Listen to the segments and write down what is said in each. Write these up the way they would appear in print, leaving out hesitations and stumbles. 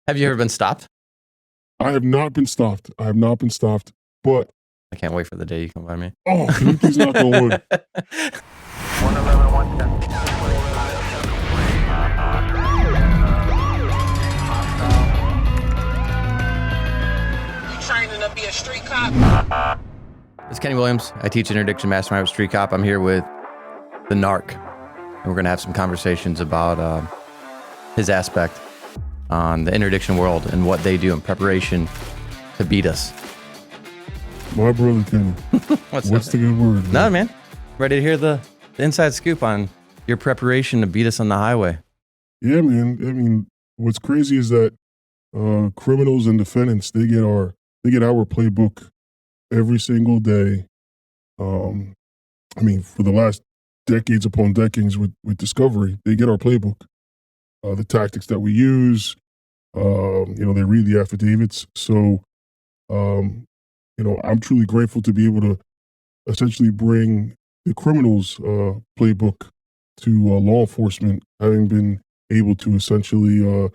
Have you ever been stopped? I have not been stopped. I have not been stopped, but I can't wait for the day you come by me. oh, can you please knock on wood? 111, 110. You training to be a street cop? It's Kenny Williams. I teach Interdiction Mastermind with Street Cop. I'm here with The Narc, and we're going to have some conversations about his aspect on the interdiction world and what they do in preparation to beat us. My brother Kenny. What's the good word? No, man. Ready to hear the inside scoop on your preparation to beat us on the highway. Yeah, man. I mean, what's crazy is that criminals and defendants, they get our playbook every single day. I mean, for the last decades upon decades with Discovery, they get our playbook, the tactics that we use. They read the affidavits. So, I'm truly grateful to be able to essentially bring the criminals' playbook to law enforcement, having been able to essentially,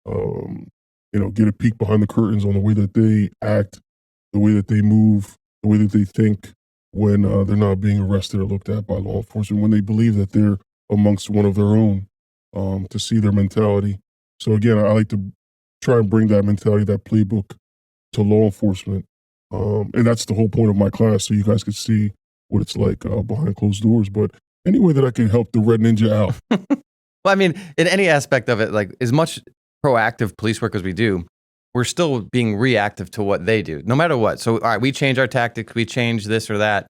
get a peek behind the curtains on the way that they act, the way that they move, the way that they think when they're not being arrested or looked at by law enforcement, when they believe that they're amongst one of their own, to see their mentality. So again, I like to try and bring that mentality, that playbook to law enforcement. And that's the whole point of my class, so you guys can see what it's like behind closed doors. But any way that I can help the Red Ninja out. Well, I mean, in any aspect of it, like as much proactive police work as we do, we're still being reactive to what they do, no matter what. So, all right, we change our tactics, we change this or that.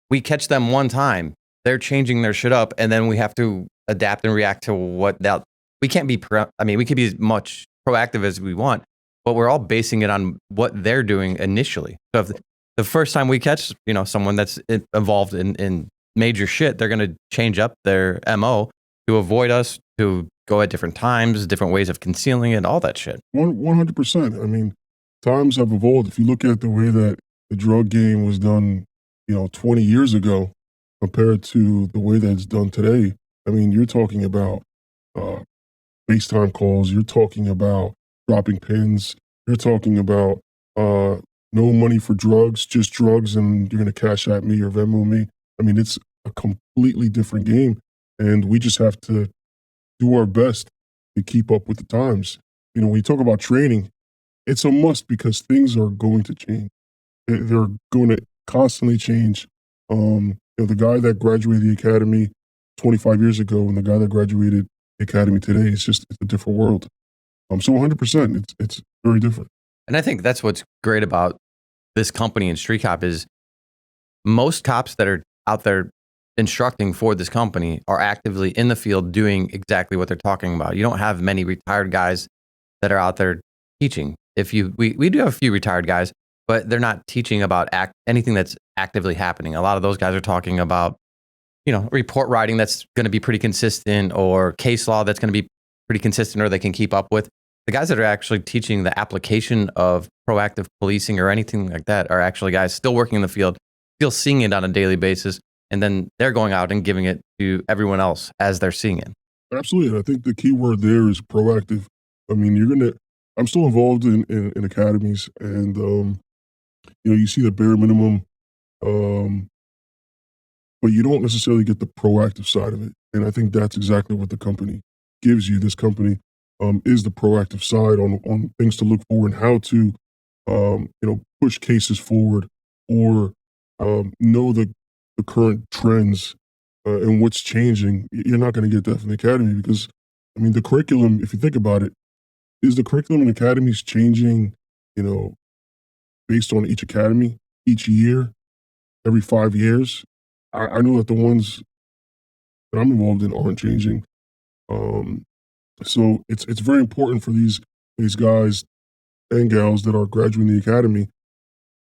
We catch them one time, they're changing their shit up, and then we have to adapt and react to what that. We can't be, we could be as much proactive as we want, but we're all basing it on what they're doing initially. So if the first time we catch, someone that's involved in major shit, they're going to change up their MO to avoid us, to go at different times, different ways of concealing it, all that shit. 100%. I mean, times have evolved. If you look at the way that the drug game was done, 20 years ago compared to the way that it's done today, I mean, you're talking about FaceTime calls, you're talking about dropping pins, you're talking about no money for drugs, just drugs, and you're going to cash at me or Venmo me. I mean, it's a completely different game, and we just have to do our best to keep up with the times. When you talk about training, it's a must because things are going to change. They're going to constantly change. The guy that graduated the academy 25 years ago and the guy that graduated the academy today, it's a different world. So 100%, it's very different. And I think that's what's great about this company and Street Cop is most cops that are out there instructing for this company are actively in the field doing exactly what they're talking about. You don't have many retired guys that are out there teaching. We do have a few retired guys, but they're not teaching about anything that's actively happening. A lot of those guys are talking about, report writing that's going to be pretty consistent, or case law that's going to be pretty consistent, or they can keep up with. The guys that are actually teaching the application of proactive policing or anything like that are actually guys still working in the field, still seeing it on a daily basis. And then they're going out and giving it to everyone else as they're seeing it. Absolutely. I think the key word there is proactive. I mean, I'm still involved in academies, and, you see the bare minimum, but you don't necessarily get the proactive side of it. And I think that's exactly what the company gives you. This company is the proactive side on things to look for and how to, push cases forward or know the current trends and what's changing. You're not going to get that from the academy because, the curriculum, if you think about it, is the curriculum in academies changing, based on each academy, each year, every 5 years? I know that the ones that I'm involved in aren't changing. So it's very important for these guys and gals that are graduating the academy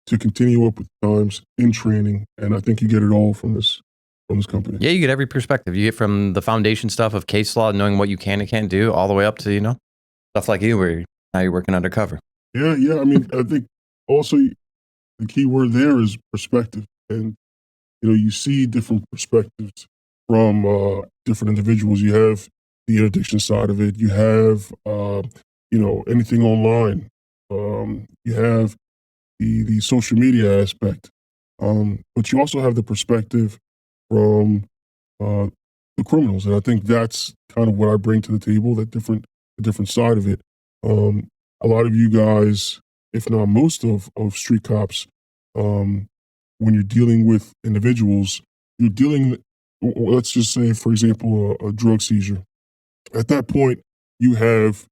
to continue up with times in training, and I think you get it all from this company. Yeah, you get every perspective. You get from the foundation stuff of case law, knowing what you can and can't do, all the way up to stuff like you, where now you're working undercover. Yeah. I think also the key word there is perspective, and you see different perspectives from different individuals. You have the interdiction side of it. You have anything online. You have the social media aspect, but you also have the perspective from uh, the criminals, and I think that's kind of what I bring to the table. The different side of it. Um, a lot of you guys, if not most of street cops, um, when you're dealing with individuals, you're dealing. Let's just say, for example, a drug seizure. At that point, you have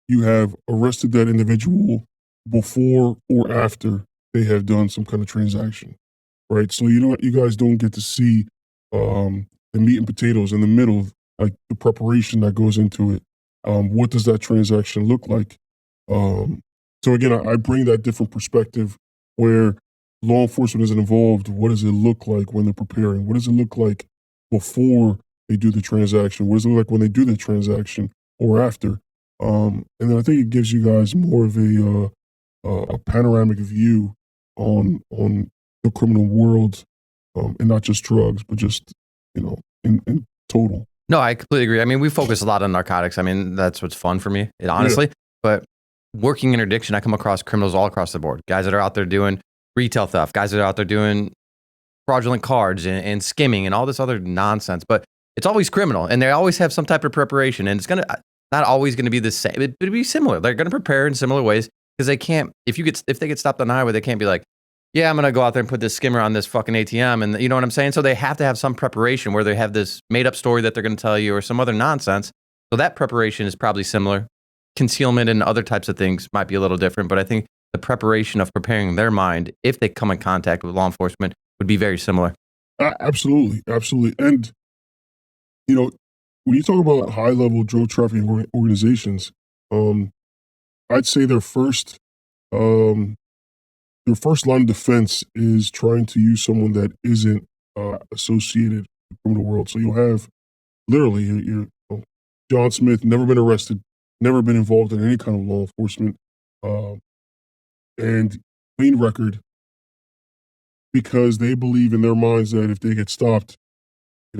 you have arrested that individual before or after they have done some kind of transaction, right? So you guys don't get to see the meat and potatoes in the middle, like the preparation that goes into it. What does that transaction look like? So again, I bring that different perspective where law enforcement isn't involved. What does it look like when they're preparing? What does it look like before they do the transaction? What does it look like when they do the transaction or after? And then I think it gives you guys more of a panoramic view on the criminal world, and not just drugs, but just in total. No, I completely agree. I mean, we focus a lot on narcotics. I mean, that's what's fun for me, honestly. But working interdiction, I come across criminals all across the board. Guys that are out there doing retail theft, guys that are out there doing fraudulent cards and skimming and all this other nonsense. But it's always criminal, and they always have some type of preparation. And it's not always gonna be the same. It'd be similar. They're gonna prepare in similar ways because they can't. If they get stopped on the highway, they can't be like, yeah, I'm gonna go out there and put this skimmer on this fucking ATM, and you know what I'm saying. So they have to have some preparation where they have this made up story that they're gonna tell you or some other nonsense. So that preparation is probably similar. Concealment and other types of things might be a little different, but I think the preparation of preparing their mind if they come in contact with law enforcement would be very similar. Absolutely, absolutely. And when you talk about high-level drug trafficking organizations, I'd say um, their first line of defense is trying to use someone that isn't associated with the criminal world. So you'll have literally John Smith, never been arrested, never been involved in any kind of law enforcement, and clean record because they believe in their minds that if they get stopped, they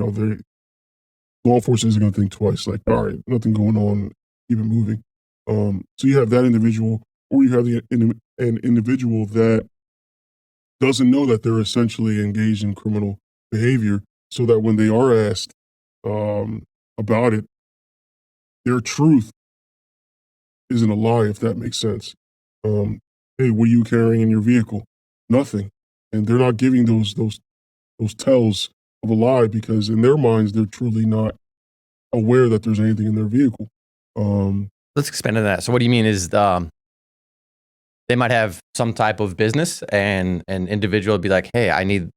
law enforcement isn't going to think twice. Like, all right, nothing going on, keep it moving. So you have that individual, or you have an individual that doesn't know that they're essentially engaged in criminal behavior, so that when they are asked about it, their truth isn't a lie, if that makes sense. Hey, what are you carrying in your vehicle? Nothing, and they're not giving those tells of a lie because in their minds they're truly not aware that there's anything in their vehicle. Let's expand on that. So what do you mean is they might have some type of business and an individual would be like, hey, I need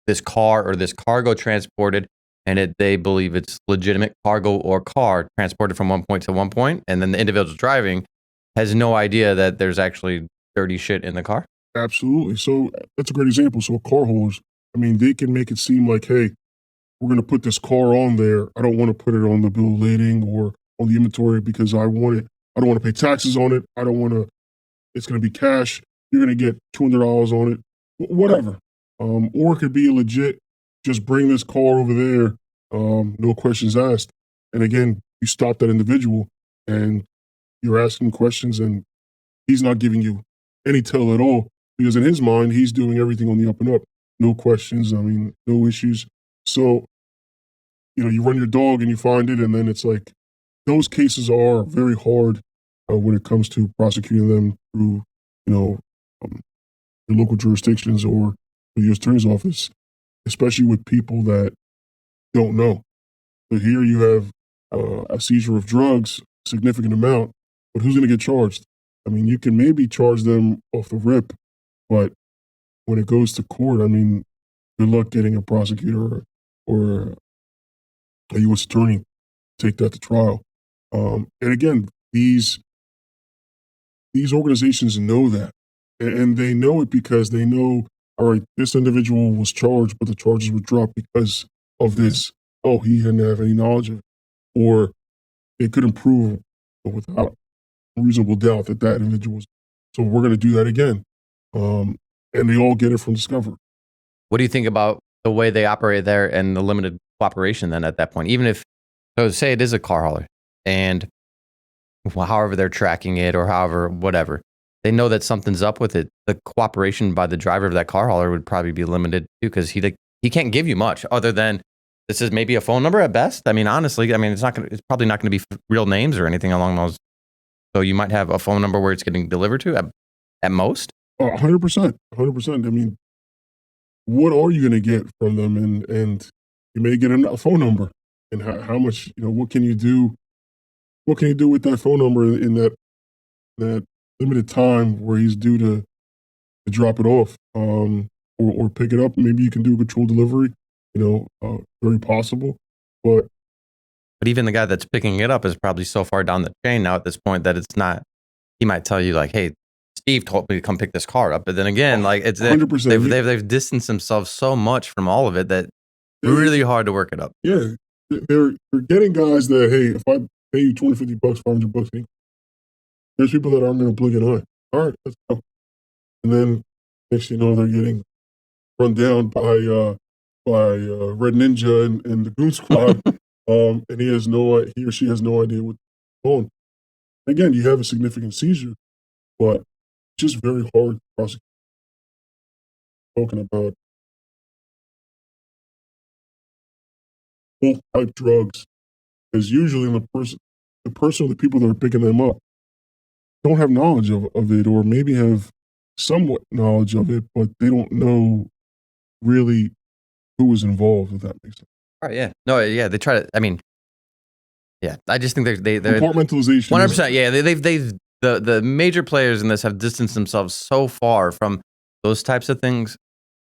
this car or this cargo transported, and they believe it's legitimate cargo or car transported from one point to one point, and then the individual driving has no idea that there's actually dirty shit in the car? Absolutely. So that's a great example. So car holders, I mean, they can make it seem like, hey, we're going to put this car on there. I don't want to put it on the bill of lading or on the inventory because I want it. I don't want to pay taxes on it. I don't want to, it's going to be cash. You're going to get $200 on it, whatever. Or it could be legit, just bring this car over there, no questions asked. And again, you stop that individual and you're asking questions and he's not giving you any tell at all because in his mind, he's doing everything on the up and up. No questions. I mean, no issues. So, you run your dog and you find it, and then it's like those cases are very hard when it comes to prosecuting them through, the local jurisdictions or the U.S. Attorney's Office, especially with people that don't know. So here you have a seizure of drugs, significant amount, but who's going to get charged? I mean, you can maybe charge them off the rip, but when it goes to court, I mean, good luck getting a prosecutor or a U.S. attorney take that to trial. And again, these organizations know that, and they know it because they know, all right, this individual was charged, but the charges were dropped because of this. Oh, he didn't have any knowledge of it, or it couldn't prove without reasonable doubt that individual was. So we're going to do that again, and they all get it from Discover. What do you think about the way they operate there and the limited cooperation then at that point? Even if, so say it is a car hauler and however they're tracking it or however, whatever. They know that something's up with it. The cooperation by the driver of that car hauler would probably be limited too, because he can't give you much other than this is maybe a phone number at best. I mean, honestly, it's probably not going to be real names or anything along those. So you might have a phone number where it's getting delivered to at most. 100%. 100%. I mean, what are you going to get from them? And you may get a phone number. And how much, what can you do? What can you do with that phone number in that limited time where he's due to drop it off or pick it up? Maybe you can do a controlled delivery, very possible. But even the guy that's picking it up is probably so far down the chain now at this point that it's not, he might tell you like, hey, Steve told me to come pick this car up. But then again, like it's 100%. They've distanced themselves so much from all of it that really hard to work it up. Yeah. They're getting guys that, hey, if I pay you $20, $50, $500, there's people that aren't going to blink an eye. All right, let's go. And then next thing you know, they're getting run down by Red Ninja and the Goon Squad, and he or she has no idea what's going on. Again, you have a significant seizure, but just very hard to prosecute. Talking about bulk type drugs, because usually the person or the people that are picking them up don't have knowledge of it, or maybe have somewhat knowledge of it, but they don't know really who was involved, if that makes sense. Right, yeah. No, yeah, they try to, yeah, I just think they're compartmentalization. 100%, yeah, they've the major players in this have distanced themselves so far from those types of things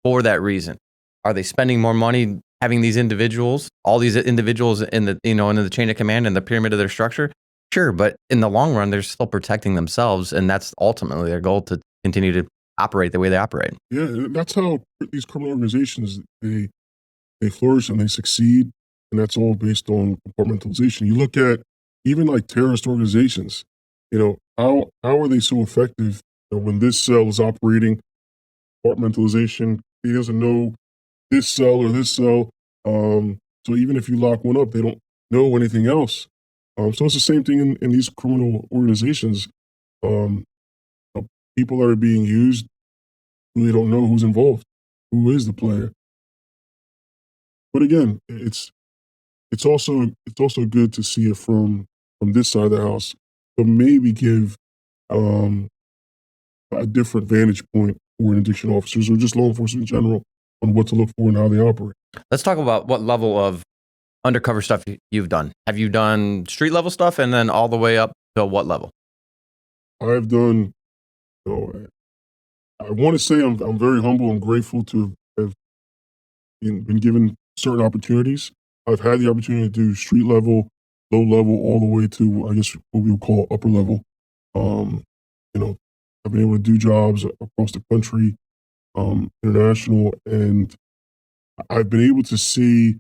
for that reason. Are they spending more money having these individuals, all these individuals in the, in the chain of command and the pyramid of their structure? Sure, but in the long run, they're still protecting themselves, and that's ultimately their goal, to continue to operate the way they operate. Yeah, that's how these criminal organizations, they flourish and they succeed, and that's all based on compartmentalization. You look at even like terrorist organizations, how are they so effective? When this cell is operating, compartmentalization, he doesn't know this cell or this cell. So even if you lock one up, they don't know anything else. So it's the same thing in these criminal organizations. People that are being used really don't know who's involved, who is the player. But again, it's also good to see it from this side of the house, but maybe give a different vantage point for interdiction officers or just law enforcement in general on what to look for and how they operate. Let's talk about what level of undercover stuff you've done. Have you done street level stuff, and then all the way up to what level? I've done, I want to say I'm very humble and grateful to have been given certain opportunities. I've had the opportunity to do street level, low level, all the way to, I guess, what we would call upper level. I've been able to do jobs across the country, international, and I've been able to see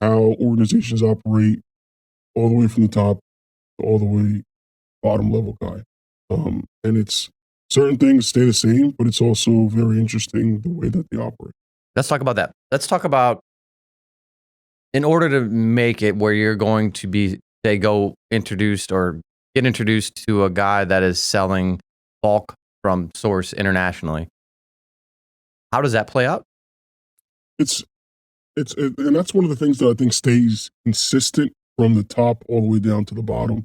how organizations operate all the way from the top to all the way bottom level guy. And it's certain things stay the same, but it's also very interesting the way that they operate. Let's talk about that. Let's talk about, in order to make it where you're going to be, say, get introduced to a guy that is selling bulk from source internationally. How does that play out? And that's one of the things that I think stays consistent from the top all the way down to the bottom.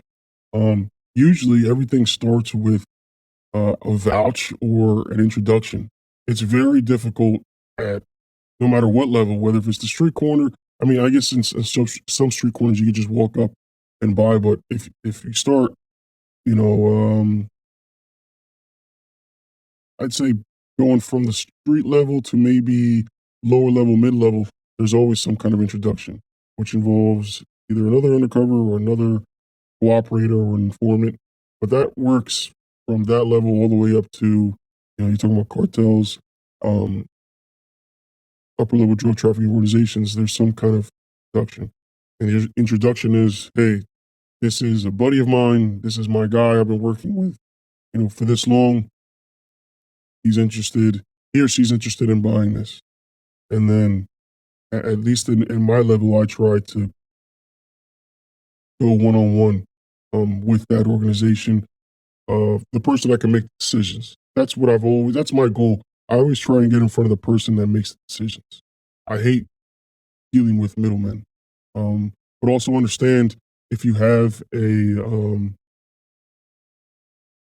Usually everything starts with a vouch or an introduction. It's very difficult at no matter what level, whether if it's the street corner. I mean, I guess in some street corners you can just walk up and buy, but if you start, I'd say going from the street level to maybe lower level, mid level, there's always some kind of introduction, which involves either another undercover or another cooperator or informant. But that works from that level all the way up to, you're talking about cartels, upper level drug trafficking organizations. There's some kind of introduction. And the introduction is, hey, this is a buddy of mine. This is my guy I've been working with, for this long. He or she's interested in buying this. And then, at least in my level, I try to go one-on-one with that organization, the person that can make decisions. That's my goal. I always try and get in front of the person that makes the decisions. I hate dealing with middlemen. But also understand if you have a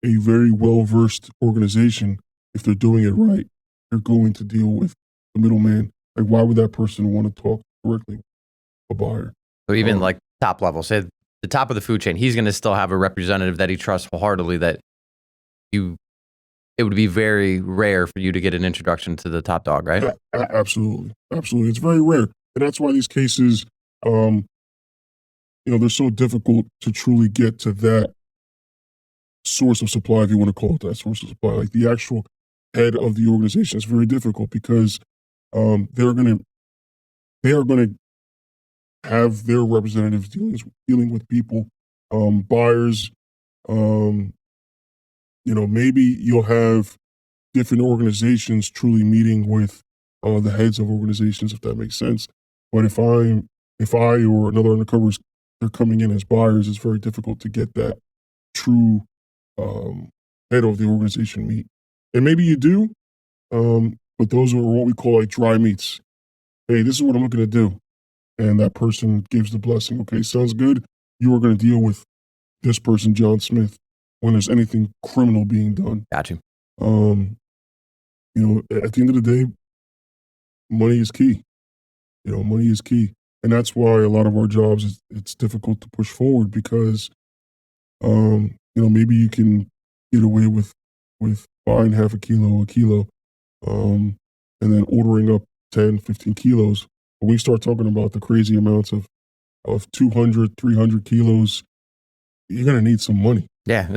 very well-versed organization, if they're doing it right, they're going to deal with the middleman. Like, why would that person want to talk directly with a buyer? So even like top level, say the top of the food chain, he's going to still have a representative that he trusts wholeheartedly. It would be very rare for you to get an introduction to the top dog, right? Absolutely. It's very rare. And that's why these cases, they're so difficult to truly get to that source of supply, if you want to call it that source of supply. Like the actual head of the organization is very difficult because they are going to have their representatives dealing with people, buyers. Maybe you'll have different organizations truly meeting with the heads of organizations, if that makes sense. But if I or another undercover they're coming in as buyers, it's very difficult to get that true head of the organization meet. And maybe you do, but those are what we call like dry meets. Hey, this is what I'm looking to do. And that person gives the blessing. Okay, sounds good. You are going to deal with this person, John Smith, when there's anything criminal being done. Got you. At the end of the day, money is key. Money is key. And that's why a lot of our jobs, it's difficult to push forward because, maybe you can get away with buying half a kilo, and then ordering up 10, 15 kilos. When we start talking about the crazy amounts of 200, 300 kilos, you're going to need some money. Yeah.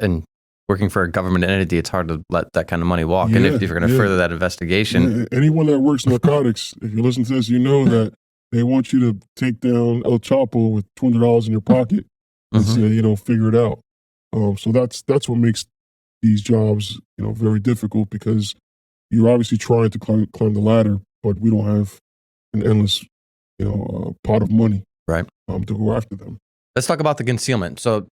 And working for a government entity, it's hard to let that kind of money walk. And if you're going to further that investigation. Yeah. Anyone that works narcotics, if you listen to this, you know that they want you to take down El Chapo with $200 in your pocket and say, figure it out. So that's what makes these jobs, very difficult because you're obviously trying to climb the ladder, but we don't have an endless, pot of money, right, to go after them. Let's talk about the concealment. So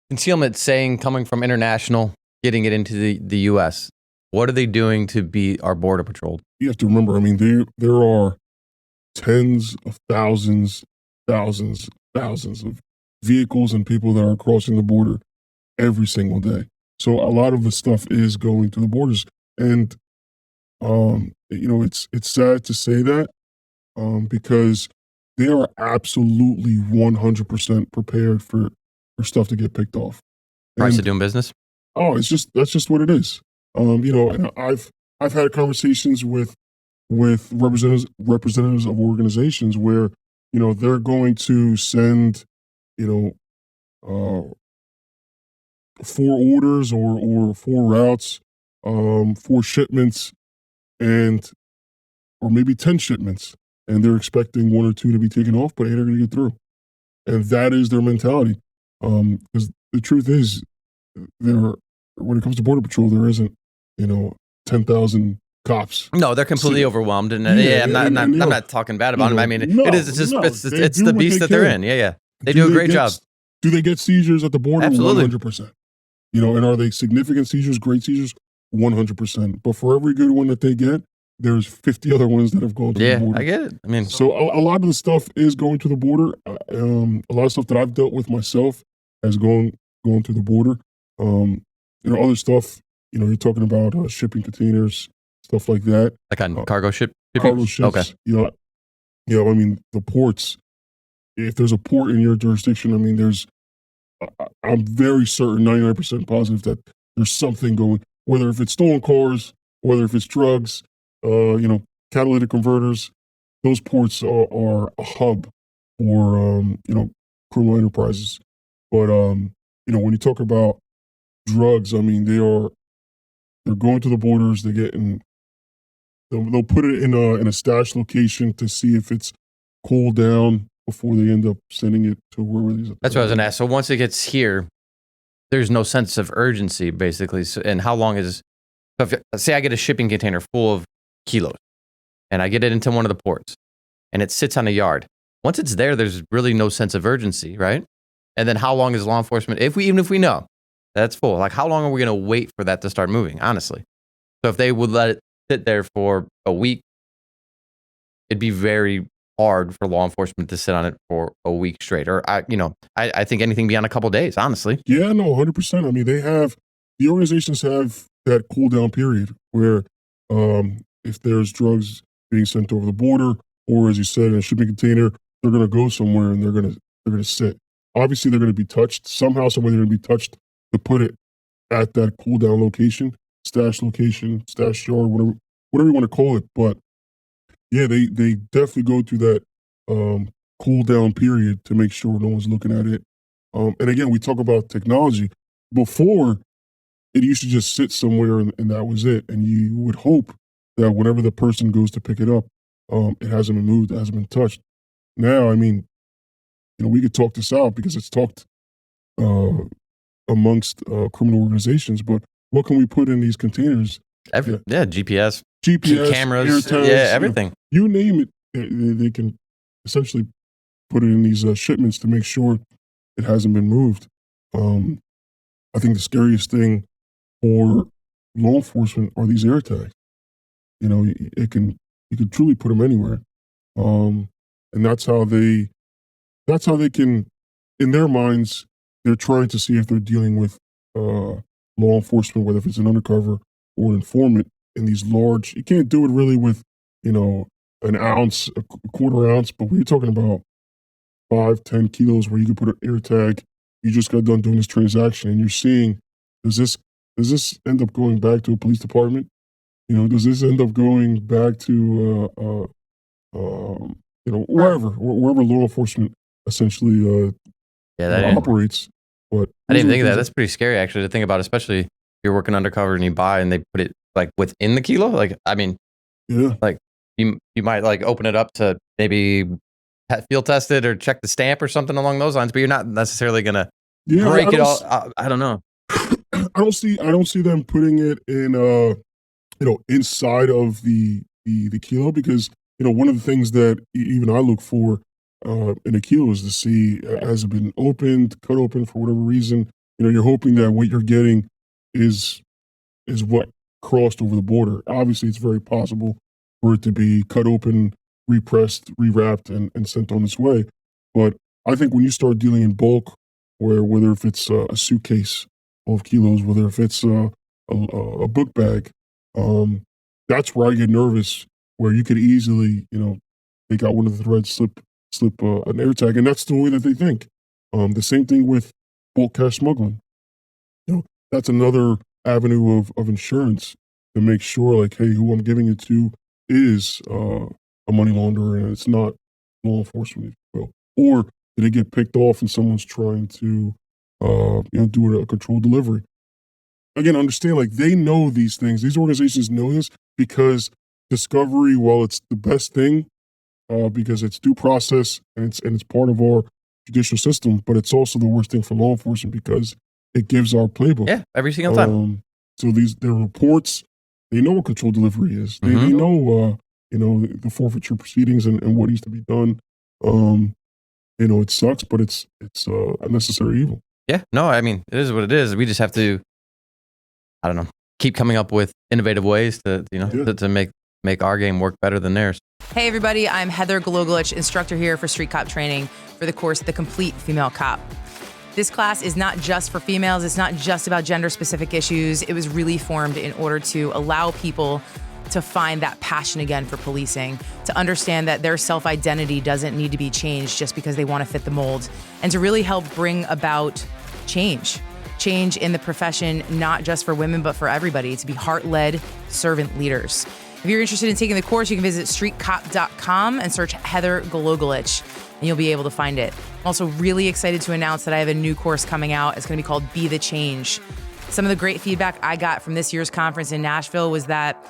concealment coming from international, getting it into the U.S. What are they doing to beat our border patrol? You have to remember, there are tens of thousands of vehicles and people that are crossing the border every single day. So a lot of the stuff is going to the borders. And, it's sad to say that because they are absolutely 100% prepared for stuff to get picked off. Price of doing business? Oh, that's just what it is. And I've had conversations with representatives of organizations where, they're going to send, 4 orders or 4 routes, 4 shipments, or maybe 10 shipments, and they're expecting 1 or 2 to be taken off, but 8 are going to get through. And that is their mentality. Because the truth is, when it comes to Border Patrol, there isn't, 10,000 cops. No, they're completely overwhelmed, and I'm not talking bad about them. It's the beast that they're in. Yeah. They do a great job. Do they get seizures at the border? Absolutely. 100%. And are they significant seizures, great seizures? 100%. But for every good one that they get, there's 50 other ones that have gone to the border. Yeah, I get it. So a lot of the stuff is going to the border. A lot of stuff that I've dealt with myself has gone to the border. Other stuff, you're talking about shipping containers, stuff like that. Like on cargo ship? Cargo ships. Okay. The ports. If there's a port in your jurisdiction, I'm very certain, 99% positive that there's something going, whether if it's stolen cars, whether if it's drugs, catalytic converters, those ports are a hub for, criminal enterprises. But, when you talk about drugs, they're going to the borders, they'll put it in a stash location to see if it's cooled down before they end up sending it to wherever these. That's what I was going to ask. So once it gets here, there's no sense of urgency, basically. So, and how long is? So say I get a shipping container full of kilos, and I get it into one of the ports, and it sits on a yard. Once it's there, there's really no sense of urgency, right? And then how long is law enforcement, even if we know that's full, like how long are we going to wait for that to start moving, honestly? So if they would let it sit there for a week, it'd be very hard for law enforcement to sit on it for a week straight. Or, I think anything beyond a couple of days, honestly. Yeah, no, 100%. I mean, the organizations have that cool down period where if there's drugs being sent over the border, or as you said, in a shipping container, they're going to go somewhere and they're going to sit. Obviously, they're going to be touched. Somehow, somewhere they're going to be touched to put it at that cool down location, stash yard, whatever you want to call it. But yeah, they definitely go through that cool down period to make sure no one's looking at it. And again, we talk about technology. Before, it used to just sit somewhere and that was it. And you would hope that whenever the person goes to pick it up, it hasn't been moved, it hasn't been touched. Now, I mean, we could talk this out because it's talked amongst criminal organizations, but what can we put in these containers? GPS, GPS, cameras, AirTags, everything. You name it, they can essentially put it in these shipments to make sure it hasn't been moved. I think the scariest thing for law enforcement are these AirTags. You can truly put them anywhere, and that's how they can, in their minds, they're trying to see if they're dealing with law enforcement, whether if it's an undercover or an informant in these large. You can't do it really with an ounce, a quarter ounce, but when you're talking about 5-10 kilos, where you can put an AirTag, you just got done doing this transaction, and you're seeing, does this end up going back to a police department? Does this end up going back to wherever law enforcement essentially operates? But I didn't think of that. That's pretty scary, actually, to think about, especially if you're working undercover and you buy and they put it like within the kilo. Like, I mean, yeah, like you might like open it up to maybe field test it or check the stamp or something along those lines, but you're not necessarily gonna break it all. I don't know. I don't see them putting it in inside of the kilo, because one of the things that even I look for in a kilo is to see, has it been opened, cut open for whatever reason. You're hoping that what you're getting is what crossed over the border. Obviously, it's very possible for it to be cut open, repressed, rewrapped, and sent on its way. But I think when you start dealing in bulk, whether if it's a suitcase of kilos, whether if it's a book bag, that's where I get nervous, where you could easily, take out one of the threads, slip an AirTag, and that's the way that they think. The same thing with bulk cash smuggling. That's another avenue of insurance to make sure, like, hey, who I'm giving it to is a money launderer and it's not law enforcement. Or did it get picked off and someone's trying to, do a controlled delivery? Again, understand, like, they know these things. These organizations know this because discovery, while it's the best thing, because it's due process and it's part of our judicial system, but it's also the worst thing for law enforcement because it gives our playbook. Yeah, every single time. So their reports, they know what controlled delivery is. They know, the forfeiture proceedings and what needs to be done. It sucks, but it's a necessary evil. Yeah, no, I mean, it is what it is. We just have to, I don't know, keep coming up with innovative ways to make our game work better than theirs. Hey everybody, I'm Heather Gologulich, instructor here for Street Cop Training for the course The Complete Female Cop. This class is not just for females, it's not just about gender-specific issues. It was really formed in order to allow people to find that passion again for policing, to understand that their self-identity doesn't need to be changed just because they want to fit the mold, and to really help bring about change in the profession, not just for women, but for everybody, to be heart-led servant leaders. If you're interested in taking the course, you can visit streetcop.com and search Heather Gologulich, and you'll be able to find it. I'm also really excited to announce that I have a new course coming out. It's going to be called Be the Change. Some of the great feedback I got from this year's conference in Nashville was that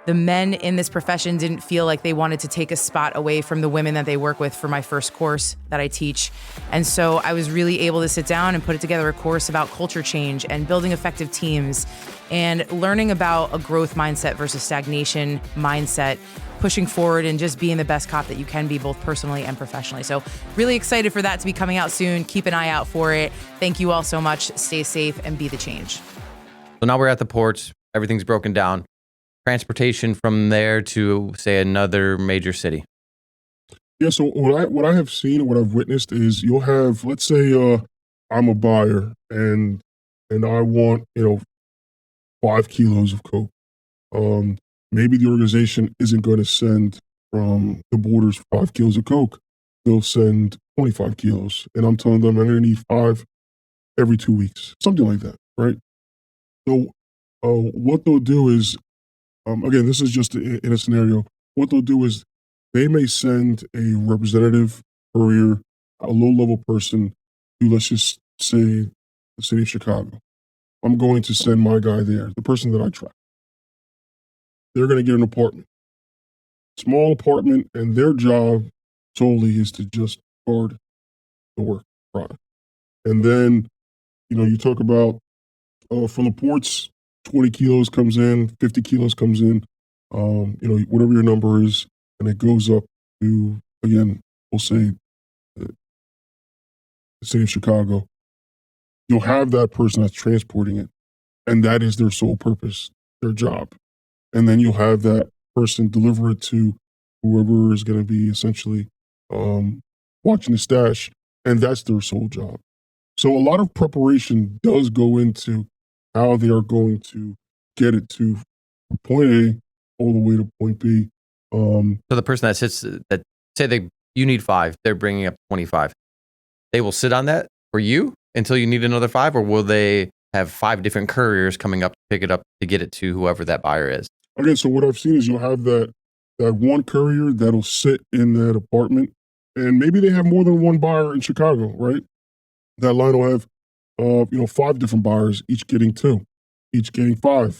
The men in this profession didn't feel like they wanted to take a spot away from the women that they work with for my first course that I teach. And so I was really able to sit down and put together a course about culture change and building effective teams and learning about a growth mindset versus stagnation mindset, pushing forward and just being the best cop that you can be, both personally and professionally. So really excited for that to be coming out soon. Keep an eye out for it. Thank you all so much. Stay safe and be the change. So now we're at the ports. Everything's broken down. Transportation from there to, say, another major city. Yeah, so what I have seen and what I've witnessed is you'll have, let's say I'm a buyer and I want, 5 kilos of coke. Maybe the organization isn't going to send from the borders 5 kilos of coke. They'll send 25 kilos. And I'm telling them I'm going to need 5 every 2 weeks, something like that, right? So what they'll do is, again, this is just in a scenario, what they'll do is they may send a representative, courier, a low-level person to, let's just say, the city of Chicago. I'm going to send my guy there, the person that I track. They're going to get an apartment, small apartment, and their job solely is to just guard the work product. And then, you talk about from the ports, 20 kilos comes in, 50 kilos comes in, whatever your number is, and it goes up to, again, we'll say the city of Chicago. You'll have that person that's transporting it, and that is their sole purpose, their job. And then you'll have that person deliver it to whoever is going to be essentially watching the stash, and that's their sole job. So a lot of preparation does go into how they are going to get it to point A all the way to point B. So the person that say you need 5, they're bringing up 25. They will sit on that for you until you need another 5, or will they have 5 different couriers coming up to pick it up to get it to whoever that buyer is? Okay, so what I've seen is you'll have that one courier that'll sit in that apartment, and maybe they have more than one buyer in Chicago, right? That line will have 5 different buyers, each getting 2, each getting 5.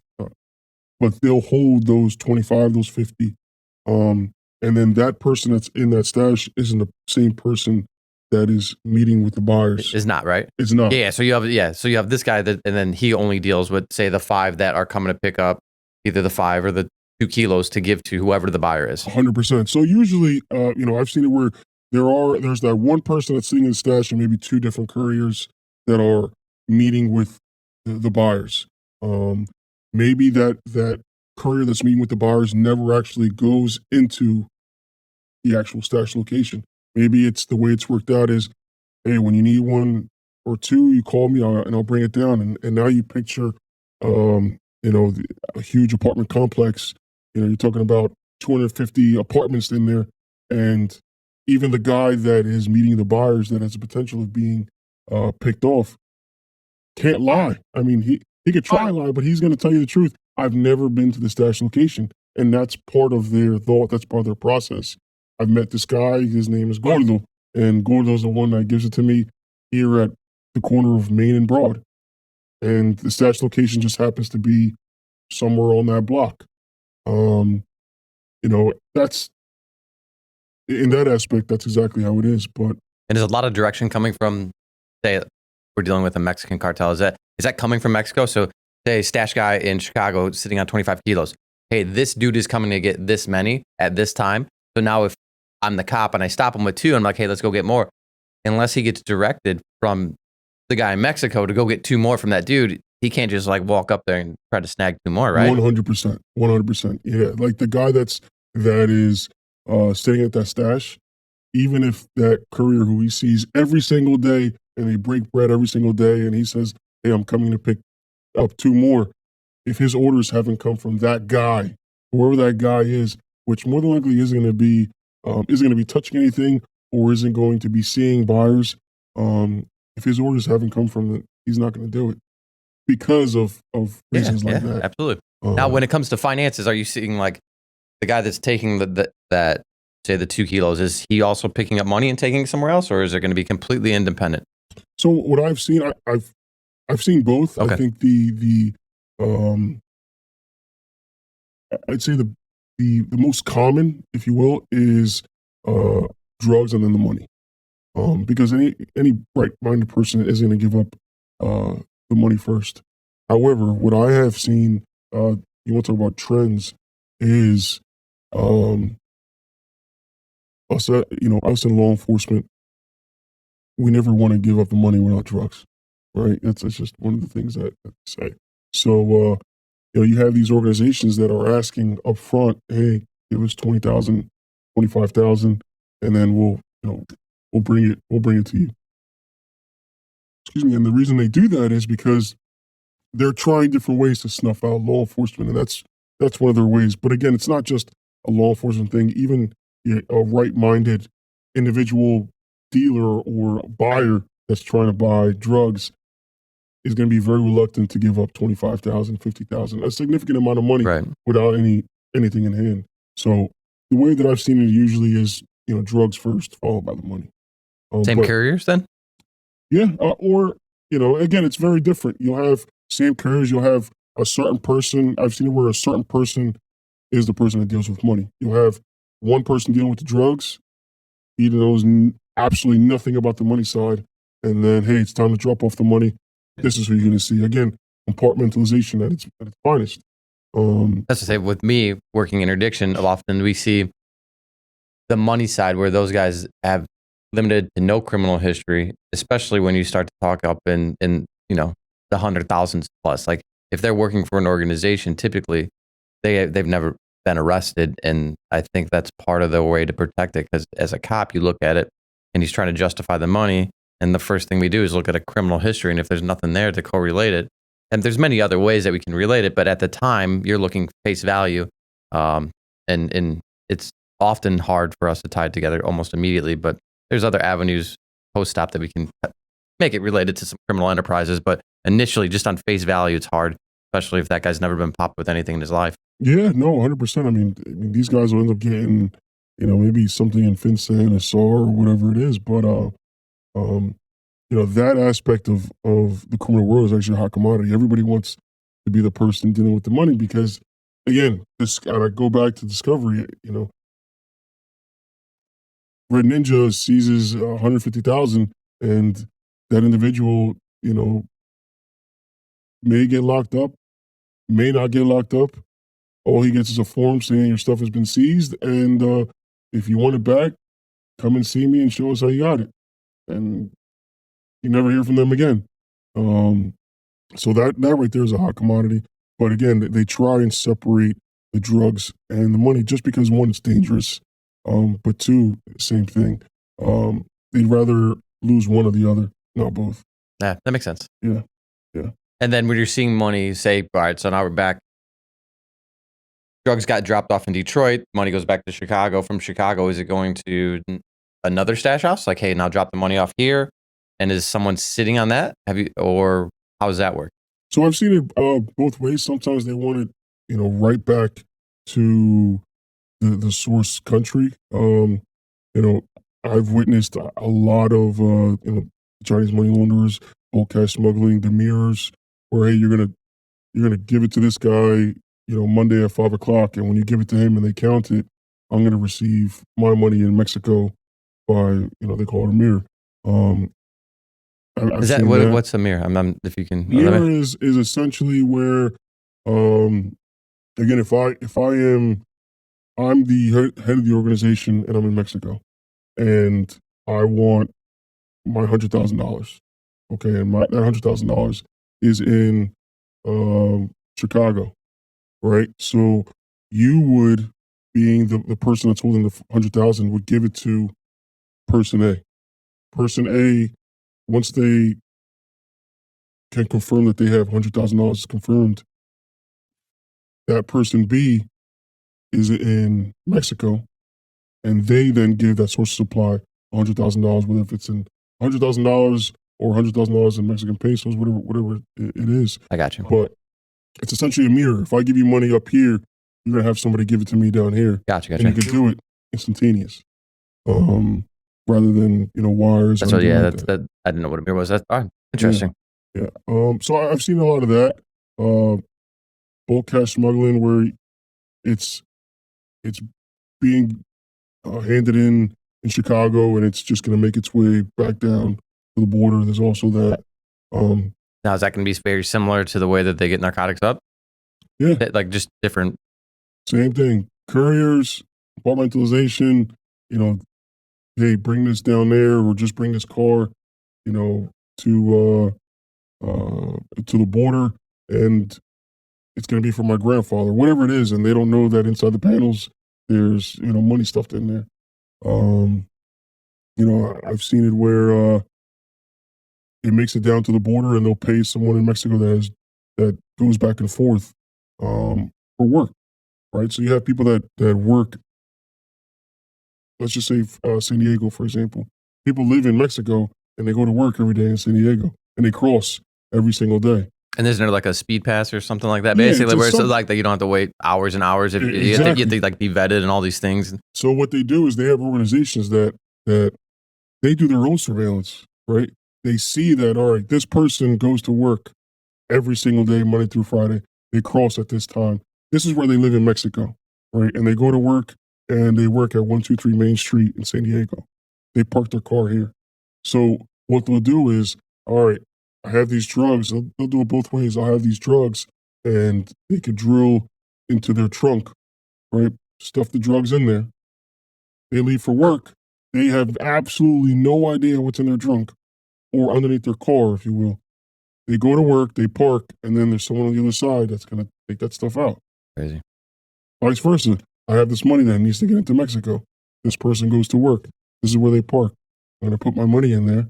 But they'll hold those 25, those 50. And then that person that's in that stash isn't the same person that is meeting with the buyers. It's not, right? It's not. Yeah, so you have this guy that, and then he only deals with, say, the 5 that are coming to pick up either the 5 or the 2 kilos to give to whoever the buyer is. 100%. So usually, I've seen it where there's that one person that's sitting in the stash and maybe 2 different couriers that are meeting with the buyers. Maybe that courier that's meeting with the buyers never actually goes into the actual stash location. Maybe it's the way it's worked out is, hey, when you need 1 or 2, you call me and I'll bring it down. And now you picture, a huge apartment complex. You're talking about 250 apartments in there. And even the guy that is meeting the buyers that has the potential of being picked off can't lie. I mean, he could try and lie, but he's going to tell you the truth. I've never been to the stash location. And that's part of their thought. That's part of their process. I've met this guy. His name is Gordo. And Gordo's the one that gives it to me here at the corner of Main and Broad. And the stash location just happens to be somewhere on that block. That's, in that aspect, that's exactly how it is. But and there's a lot of direction coming from, say, we're dealing with a Mexican cartel. Is that coming from Mexico? So say stash guy in Chicago sitting on 25 kilos. Hey, this dude is coming to get this many at this time. So now if I'm the cop and I stop him with 2, I'm like, hey, let's go get more. Unless he gets directed from the guy in Mexico to go get 2 more from that dude, he can't just like walk up there and try to snag 2 more, right? 100%. 100%. Yeah. Like the guy that is sitting at that stash, even if that courier who he sees every single day and they break bread every single day and he says, hey, I'm coming to pick up 2 more. If his orders haven't come from that guy, whoever that guy is, which more than likely isn't going to be touching anything or isn't going to be seeing buyers, if his orders haven't come from it, he's not going to do it because of reasons like that. Absolutely. Now, when it comes to finances, are you seeing like the guy that's taking that say the 2 kilos, is he also picking up money and taking it somewhere else, or is it going to be completely independent? So what I've seen, I've seen both. Okay. I think the I'd say the most common, if you will, is drugs and then the money. Because any right-minded person is going to give up the money first. However, what I have seen, you want to talk about trends, is us in law enforcement, we never want to give up the money without drugs, right? That's just one of the things that I say. So, you have these organizations that are asking up front, hey, give us 20,000, 25,000, and then we'll bring it to you. Excuse me. And the reason they do that is because they're trying different ways to snuff out law enforcement, and that's one of their ways. But again, it's not just a law enforcement thing. Even a right-minded individual dealer or buyer that's trying to buy drugs is going to be very reluctant to give up 25,000, 50,000, a significant amount of money without anything in hand. So the way that I've seen it usually is, drugs first, followed by the money. Same carriers then? Yeah. Or, again, it's very different. You'll have same carriers. You'll have a certain person. I've seen it where a certain person is the person that deals with money. You'll have one person dealing with the drugs. He knows absolutely nothing about the money side. And then, hey, it's time to drop off the money. This is who you're going to see. Again, compartmentalization at its finest. That's to say, with me working interdiction, often we see the money side where those guys have limited to no criminal history, especially when you start to talk up in the 100,000s plus. Like if they're working for an organization, typically they've never been arrested, and I think that's part of the way to protect it. Because as a cop, you look at it, and he's trying to justify the money, and the first thing we do is look at a criminal history, and if there's nothing there to correlate it, and there's many other ways that we can relate it, but at the time you're looking face value, and it's often hard for us to tie it together almost immediately. But there's other avenues post-stop that we can make it related to some criminal enterprises. But initially, just on face value, it's hard, especially if that guy's never been popped with anything in his life. Yeah, no, 100%. I mean, these guys will end up getting, maybe something in FinCEN, a SAR, or whatever it is. But, that aspect of the criminal world is actually a hot commodity. Everybody wants to be the person dealing with the money because, again, and I go back to Discovery, Red Ninja seizes 150,000, and that individual, may get locked up, may not get locked up. All he gets is a form saying your stuff has been seized, and if you want it back, come and see me and show us how you got it. And you never hear from them again. So that right there is a hot commodity. But again, they try and separate the drugs and the money just because, one, it's dangerous, but two, same thing. They'd rather lose one or the other, not both. Yeah, that makes sense. Yeah. And then when you're seeing money, say, all right, so now we're back. Drugs got dropped off in Detroit. Money goes back to Chicago. From Chicago, is it going to another stash house? Like, hey, now drop the money off here. And is someone sitting on that? Or how does that work? So I've seen it both ways. Sometimes they want it, right back to the source country. I've witnessed a lot of Chinese money launderers, bulk cash smuggling, the mirrors, where hey, you're gonna give it to this guy, Monday at 5 o'clock, and when you give it to him and they count it, I'm gonna receive my money in Mexico by they call it a mirror. Is that what's a mirror? If you can. Mirror is essentially where, again, if I'm the head of the organization and I'm in Mexico, and I want my $100,000, okay, and that $100,000 is in Chicago, right? So you would, being the person that's holding the 100,000, would give it to person A. Person A, once they can confirm that they have $100,000 confirmed, that person B is in Mexico, and they then give that source of supply $100,000, whether if it's in $100,000 or $100,000 in Mexican pesos, whatever it is. I got you. But it's essentially a mirror. If I give you money up here, you're gonna have somebody give it to me down here. Gotcha. And you can do it instantaneous, rather than wires. That's what. Yeah, that. I didn't know what a mirror was. That's interesting. Yeah. So I've seen a lot of that. Bulk cash smuggling, where it's being handed in Chicago, and it's just going to make its way back down to the border. There's also that. Now, is that going to be very similar to the way that they get narcotics up? Yeah. Like just different. Same thing. Couriers, compartmentalization, hey, bring this down there, or just bring this car, to the border, and it's going to be for my grandfather, whatever it is. And they don't know that inside the panels, there's, money stuffed in there. I've seen it where it makes it down to the border, and they'll pay someone in Mexico that goes back and forth for work, right? So you have people that work, let's just say San Diego, for example. People live in Mexico, and they go to work every day in San Diego, and they cross every single day. And isn't there like a speed pass or something like that? Yeah, Basically, where it's some- like that you don't have to wait hours and hours. If you Exactly. have to like be vetted and all these things. So what they do is they have organizations that they do their own surveillance, right? They see that, all right, this person goes to work every single day, Monday through Friday. They cross at this time. This is where they live in Mexico, right? And they go to work, and they work at 123 Main Street in San Diego. They park their car here. So what they'll do is, all right, I have these drugs. They'll do it both ways. I'll have these drugs, and they could drill into their trunk, right? Stuff the drugs in there. They leave for work. They have absolutely no idea what's in their trunk or underneath their car, if you will. They go to work, they park, and then there's someone on the other side that's going to take that stuff out. Crazy. Vice versa. I have this money that needs to get into Mexico. This person goes to work. This is where they park. I'm going to put my money in there,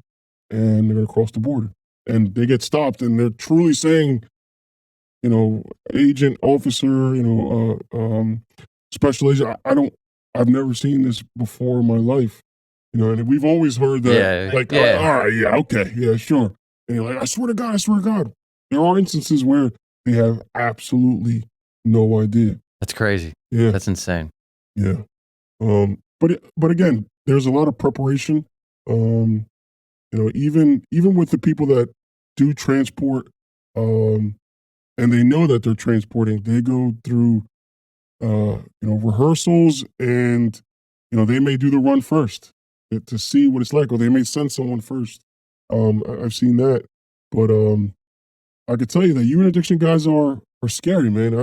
and they're going to cross the border. And they get stopped, and they're truly saying, agent, officer, special agent. I've never seen this before in my life. And we've always heard that, all right, yeah, okay, yeah, sure. And you're like, I swear to God. There are instances where they have absolutely no idea. That's crazy. Yeah. That's insane. Yeah. But again, there's a lot of preparation. Even with the people that do transport, and they know that they're transporting, they go through, rehearsals, and, they may do the run first to see what it's like, or they may send someone first. I've seen that, but I could tell you that you interdiction guys are scary, man.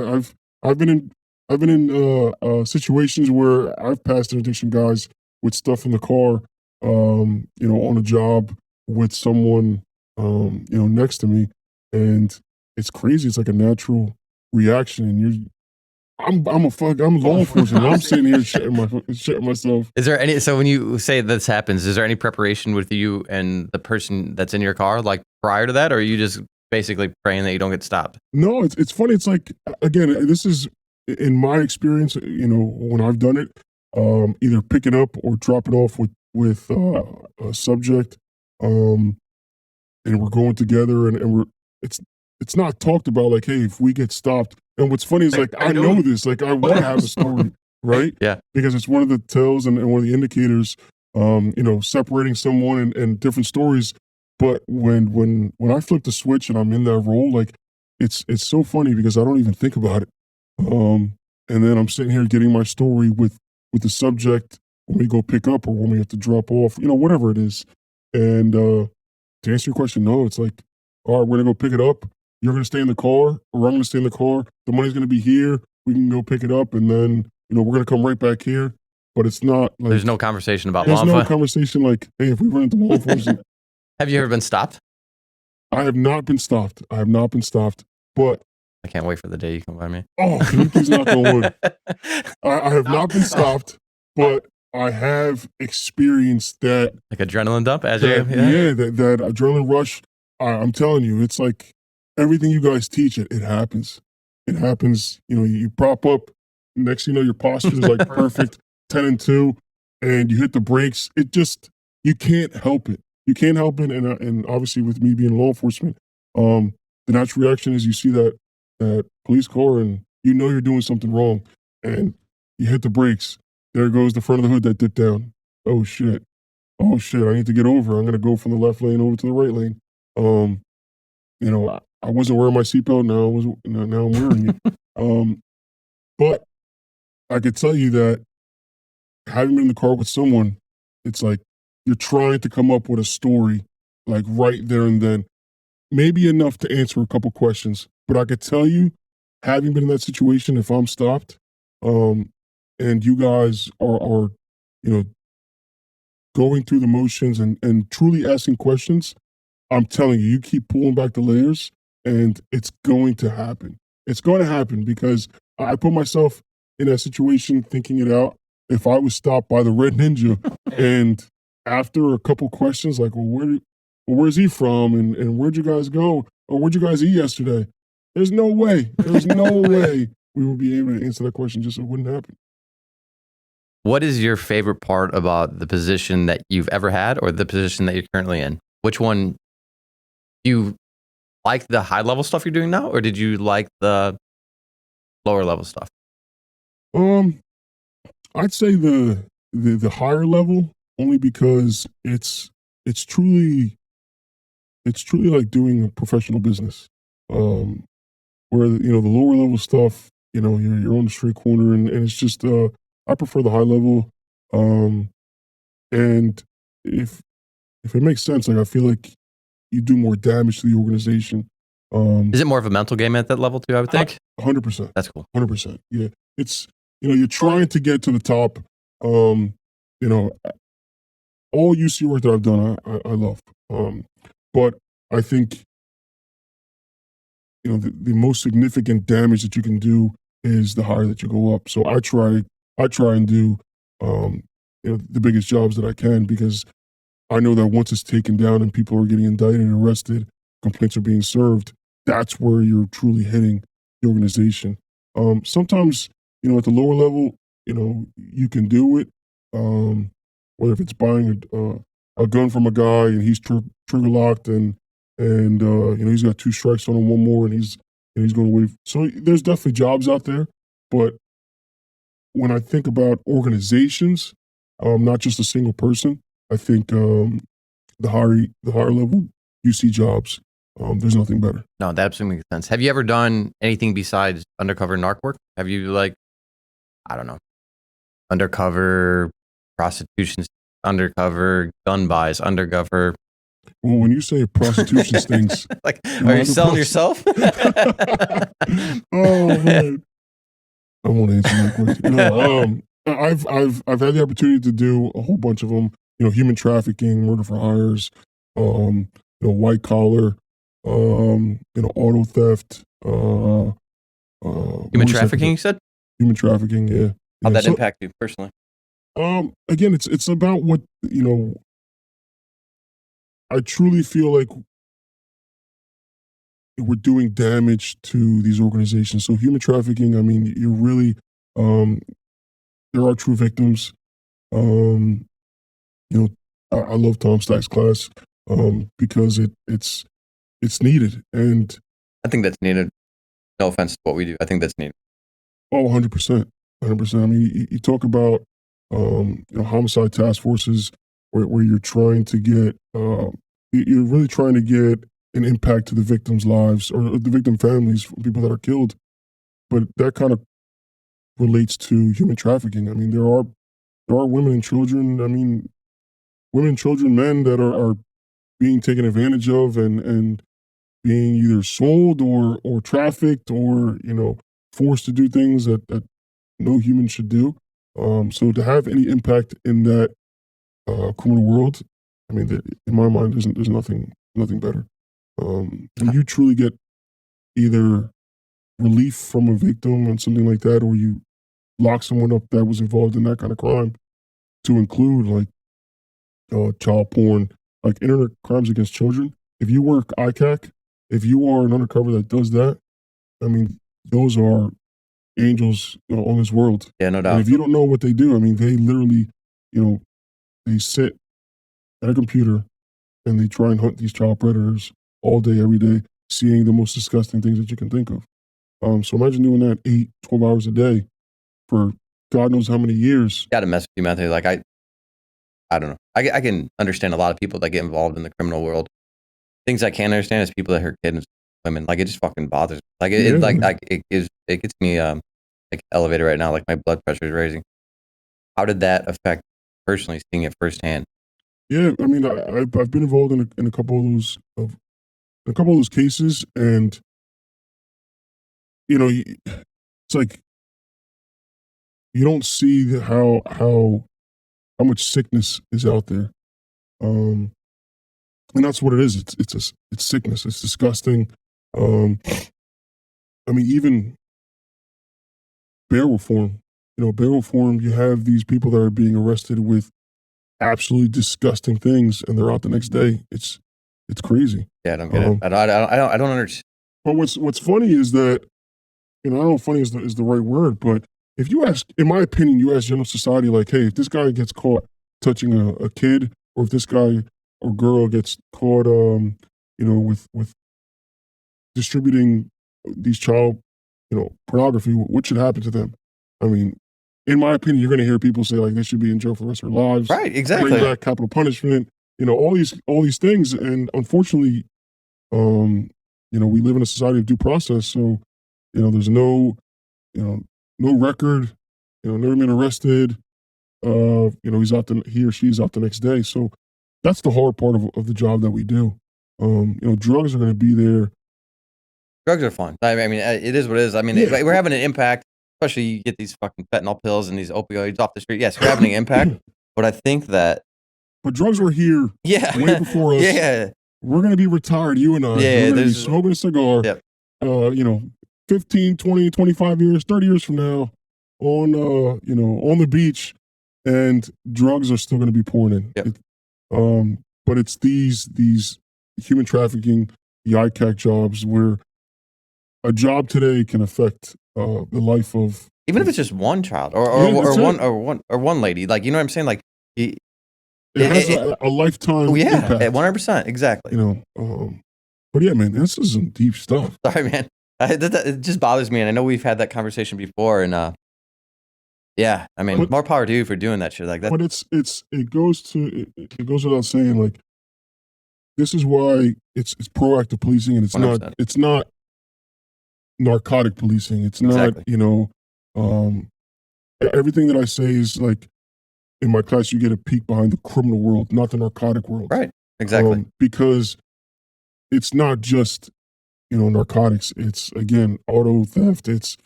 I've been in situations where I've passed interdiction guys with stuff in the car, on a job with someone, next to me, and it's crazy. It's like a natural reaction, and I'm law enforcement. I'm sitting here shitting myself. Is there any, so when you say this happens, is there any preparation with you and the person that's in your car, like prior to that, or are you just basically praying that you don't get stopped? No, it's funny. It's like, again, this is, in my experience, when I've done it, either picking up or dropping off with a subject, and we're going together, and it's not talked about like, hey, if we get stopped. And what's funny is, like, I know this, like, I want to have a story, right? Yeah. Because it's one of the tells and one of the indicators, separating someone and different stories. But when I flip the switch and I'm in that role, like, it's so funny because I don't even think about it. And then I'm sitting here getting my story with the subject when we go pick up or when we have to drop off, whatever it is. And to answer your question, no, it's like, all right, we're going to go pick it up. You're going to stay in the car, or I'm going to stay in the car. The money's going to be here. We can go pick it up, and then, we're going to come right back here. But it's not like... There's no conversation about law There's no enforcement. conversation like, hey, if we run into law enforcement... Have you ever been stopped? I have not been stopped. But... I can't wait for the day you come by me. Oh, can you please knock on wood? I have not been stopped, but I have experienced that... Like adrenaline dump? That adrenaline rush. I'm telling you, it's like everything you guys teach, it happens. It happens. You prop up. Next thing you know, your posture is like perfect, 10 and 2, and you hit the brakes. It just, you can't help it. You can't help it. And obviously with me being law enforcement, the natural reaction is you see that police car and you're doing something wrong, and you hit the brakes. There goes the front of the hood that dipped down. Oh shit, I need to get over. I'm going to go from the left lane over to the right lane. I wasn't wearing my seatbelt. Now I'm wearing it. But I could tell you that having been in the car with someone, it's like you're trying to come up with a story, like right there and then. Maybe enough to answer a couple questions, but I could tell you, having been in that situation, if I'm stopped, and you guys are you know, going through the motions and truly asking questions, I'm telling you, you keep pulling back the layers, and it's going to happen. It's going to happen because I put myself in that situation, thinking it out. If I was stopped by the Red Ninja, and after a couple questions, like, where's he from, and where'd you guys go, or where'd you guys eat yesterday? There's no way. There's no way we would be able to answer that question. Just it wouldn't happen. What is your favorite part about the position that you've ever had or the position that you're currently in? Which one you like, the high level stuff you're doing now, or did you like the lower level stuff? I'd say the higher level, only because it's truly like doing a professional business. Where the lower level stuff, you're on the street corner, and it's just I prefer the high level. And if it makes sense, like I feel like you do more damage to the organization. Is it more of a mental game at that level too, I would think? 100%. That's cool. 100%. Yeah. It's, you're trying to get to the top. All UC work that I've done, I love. But I think, the most significant damage that you can do is the higher that you go up. So I try and do, the biggest jobs that I can, because I know that once it's taken down and people are getting indicted and arrested, complaints are being served, that's where you're truly hitting the organization. Sometimes, at the lower level, you can do it. Whether if it's buying a gun from a guy and he's trigger locked, and he's got 2 strikes on him, 1 more, and he's going away. So there's definitely jobs out there, but when I think about organizations, not just a single person, I think the higher level UC jobs, there's nothing better. No, that absolutely makes sense. Have you ever done anything besides undercover narc work? Have you, I don't know, undercover prostitution, undercover gun buys, undercover? Well, when you say prostitution stings, are you selling yourself? Oh man, I won't answer that question. I've had the opportunity to do a whole bunch of them. Human trafficking, murder for hires, white collar, auto theft. Human trafficking, you said? Human trafficking, yeah. How'd that impact you personally? Again, it's about what, I truly feel like we're doing damage to these organizations. So human trafficking, I mean, you're really, there are true victims. I love Tom Stack's class because it's needed. And I think that's needed. No offense to what we do. I think that's needed. Oh, 100%. 100%. I mean, you talk about, homicide task forces where you're trying to get, you're really trying to get an impact to the victims' lives or the victim families, people that are killed. But that kind of relates to human trafficking. I mean, there are women and children. I mean, women, children, men that are being taken advantage of and being either sold or trafficked or, forced to do things that no human should do. So to have any impact in that criminal world, I mean, in my mind, there's nothing better. When you truly get either relief from a victim and something like that, or you lock someone up that was involved in that kind of crime, to include like child porn, like internet crimes against children. If you work ICAC, if you are an undercover that does that, I mean, those are angels on this world. Yeah, no doubt. And if you don't know what they do, I mean, they literally, they sit at a computer and they try and hunt these child predators all day, every day, seeing the most disgusting things that you can think of. So imagine doing that 8, 12 hours a day for God knows how many years. Got to mess with humanity. Like I don't know. I can understand a lot of people that get involved in the criminal world. Things I can't understand is people that hurt kids and women. Like it just fucking bothers me. Like it gets me like elevated right now, like my blood pressure is raising. How did that affect personally seeing it firsthand? Yeah, I mean, I've been involved in a couple of those cases, and it's like you don't see how much sickness is out there, and that's what it is. It's sickness. It's disgusting. Um, I mean, even bail reform. Bail reform. You have these people that are being arrested with absolutely disgusting things, and they're out the next day. It's crazy. Yeah, I don't get it. I don't understand. But what's funny is that, I don't know if funny is the right word, but if you ask, in my opinion, you ask general society, like, hey, if this guy gets caught touching a kid, or if this guy or girl gets caught, with distributing these child, pornography, what should happen to them? I mean, in my opinion, you're going to hear people say, like, they should be in jail for the rest of their lives. Right, exactly. Bring back capital punishment, all these things. And unfortunately, we live in a society of due process. So, there's no record, never been arrested. He or she's out the next day. So that's the hard part of the job that we do. Drugs are going to be there. Drugs are fun. I mean, it is what it is. I mean, Yeah. we're having an impact, especially you get these fucking fentanyl pills and these opioids off the street. Yes, we're having an impact, but I think that. But drugs were here way before us. Yeah. We're going to be retired, you and I. Yeah, we're going to be there's- smoking a cigar, Yep. 15, 20, 25 years, 30 years from now on, on the beach, and drugs are still going to be pouring in. Yep. But it's these human trafficking, the ICAC jobs, where a job today can affect the life of, Even if it's just one child or that's one lady, like, you know what I'm saying? Like, it has a lifetime impact. 100%, exactly. But yeah, man, this is some deep stuff. Sorry, man. It just bothers me, and I know we've had that conversation before, and yeah, I mean, more power to you for doing that shit like that. But it goes without saying, like, this is why it's proactive policing, and 100%. it's not narcotic policing. It's not, Exactly. everything that I say is like, in my class, you get a peek behind the criminal world, not the narcotic world. Right. Exactly. Because it's not just, narcotics. It's, again, auto theft. It's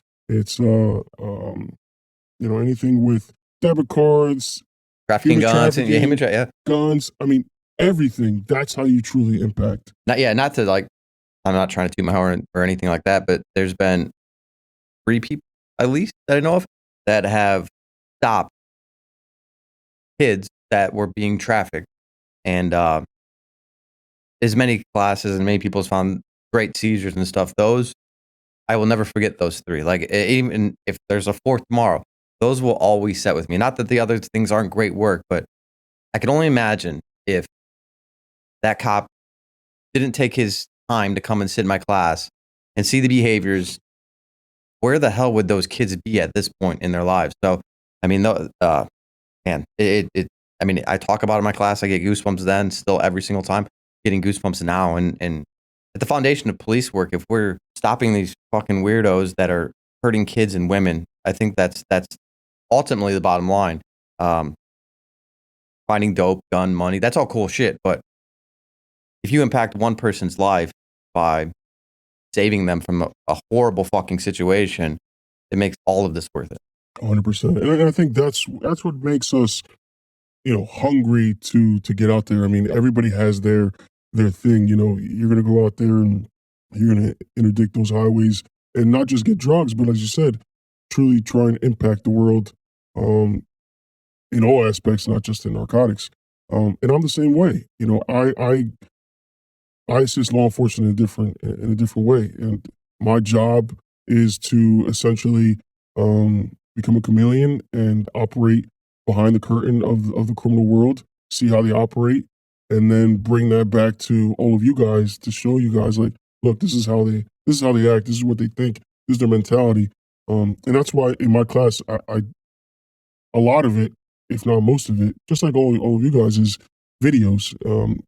anything with debit cards, Trafficking human guns, and trafficking, guns. I mean, everything. That's how you truly impact. Not to, like, I'm not trying to toot my horn or anything like that, but there's been 3 people, at least, that I know of, that have stopped kids that were being trafficked. And as many classes and many people have found great seizures and stuff, those, I will never forget those 3. Like, even if there's a 4th tomorrow, those will always set with me. Not that the other things aren't great work, but I can only imagine if that cop didn't take his time to come and sit in my class and see the behaviors, where the hell would those kids be at this point in their lives? So, I mean, man, I mean, I talk about it in my class. I get goosebumps then, still every single time, getting goosebumps now. And at the foundation of police work, if we're stopping these fucking weirdos that are hurting kids and women, I think that's ultimately the bottom line. Finding dope, gun, money, that's all cool shit. But if you impact one person's life by saving them from a horrible fucking situation, it makes all of this worth it. 100%. And I think that's what makes us, hungry to get out there. I mean, everybody has their thing. You're going to go out there and you're going to interdict those highways and not just get drugs, but as you said, truly try and impact the world in all aspects, not just in narcotics. And I'm the same way. I assist law enforcement in a different way, and my job is to essentially become a chameleon and operate behind the curtain of the criminal world, see how they operate, and then bring that back to all of you guys to show you guys, like, look, this is how they act, this is what they think, this is their mentality. And that's why in my class, I a lot of it, if not most of it, just like all of you guys, is videos. I'm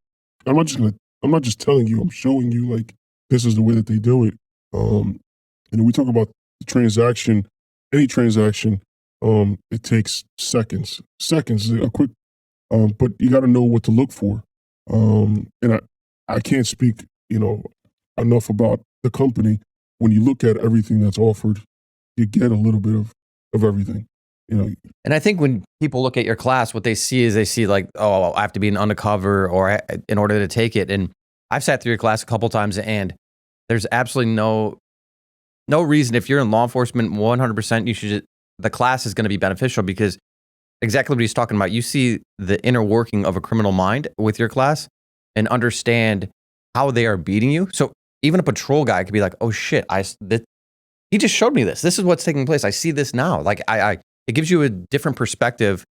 not just telling you, I'm showing you, like, this is the way that they do it. We talk about the transaction any transaction, it takes seconds, a quick, but you got to know what to look for. And I can't speak, enough about the company. When you look at everything that's offered, you get a little bit of everything, And I think when people look at your class, what they see is like, oh, I have to be an undercover in order to take it. And I've sat through your class a couple times, and there's absolutely no reason. If you're in law enforcement, 100%, the class is going to be beneficial, because exactly what he's talking about. You see the inner working of a criminal mind with your class and understand how they are beating you. So even a patrol guy could be like, oh shit, he just showed me this. This is what's taking place. I see this now. Like it gives you a different perspective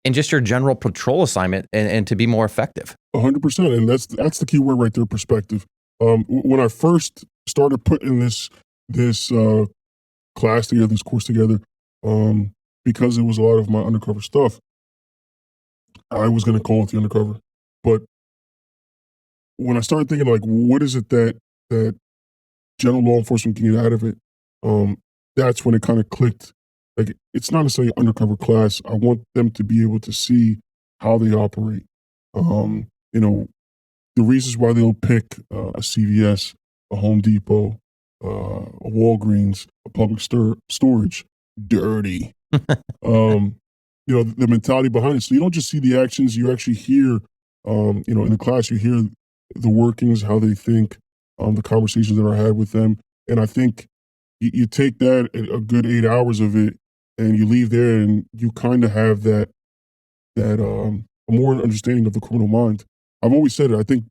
in just your general patrol assignment and to be more effective. 100%. And that's the key word right there, perspective. When I first started putting this class together, this course together, because it was a lot of my undercover stuff, I was going to call it the undercover. But when I started thinking, like, what is it that general law enforcement can get out of it, that's when it kind of clicked. Like, it's not necessarily an undercover class. I want them to be able to see how they operate. The reasons why they'll pick a CVS, a Home Depot, a Walgreens, a public storage, dirty. The mentality behind it. So you don't just see the actions, you actually hear, in the class, you hear the workings, how they think, the conversations that are had with them. And I think you take that, a good 8 hours of it, and you leave there and you kind of have that a more understanding of the criminal mind. I've always said it.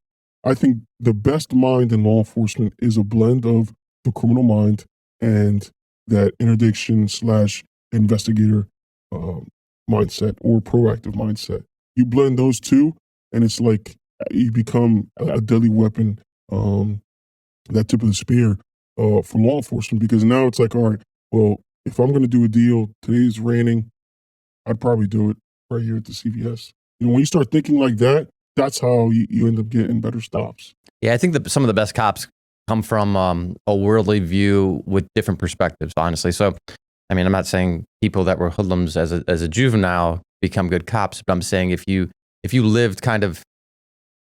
I think the best mind in law enforcement is a blend of the criminal mind and that interdiction / investigator mindset or proactive mindset. You blend those two, and it's like you become a deadly weapon, that tip of the spear for law enforcement, because now it's like, all right, well, if I'm going to do a deal, today's raining, I'd probably do it right here at the CVS. When you start thinking like that, that's how you end up getting better stops. Yeah, I think that some of the best cops come from a worldly view with different perspectives, honestly. So, I mean, I'm not saying people that were hoodlums as a juvenile become good cops, but I'm saying if you lived kind of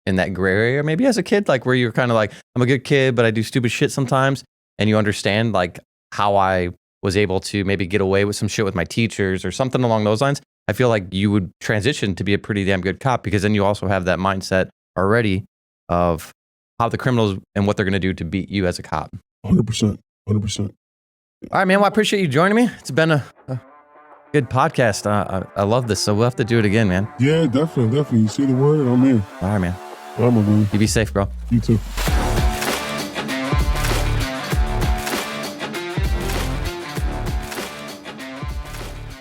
in that gray area, maybe as a kid, like where you're kind of like, I'm a good kid, but I do stupid shit sometimes, and you understand like how I was able to maybe get away with some shit with my teachers or something along those lines, I feel like you would transition to be a pretty damn good cop, because then you also have that mindset already of how the criminals and what they're going to do to beat you as a cop. 100%. All right, man. Well, I appreciate you joining me. It's been a good podcast. I love this, so we'll have to do it again, man. Yeah, definitely. You say the word, I'm in. All right, man. I'm in. You be safe, bro. You too.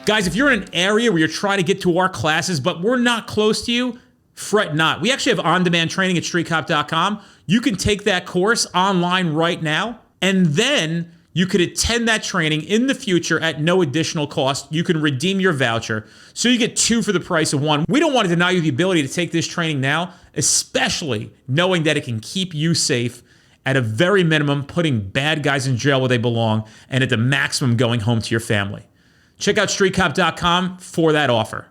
Guys, if you're in an area where you're trying to get to our classes, but we're not close to you, fret not. We actually have on-demand training at streetcop.com. You can take that course online right now, and then you could attend that training in the future at no additional cost. You can redeem your voucher, so you get 2 for the price of 1. We don't want to deny you the ability to take this training now, especially knowing that it can keep you safe, at a very minimum, putting bad guys in jail where they belong, and at the maximum, going home to your family. Check out streetcop.com for that offer.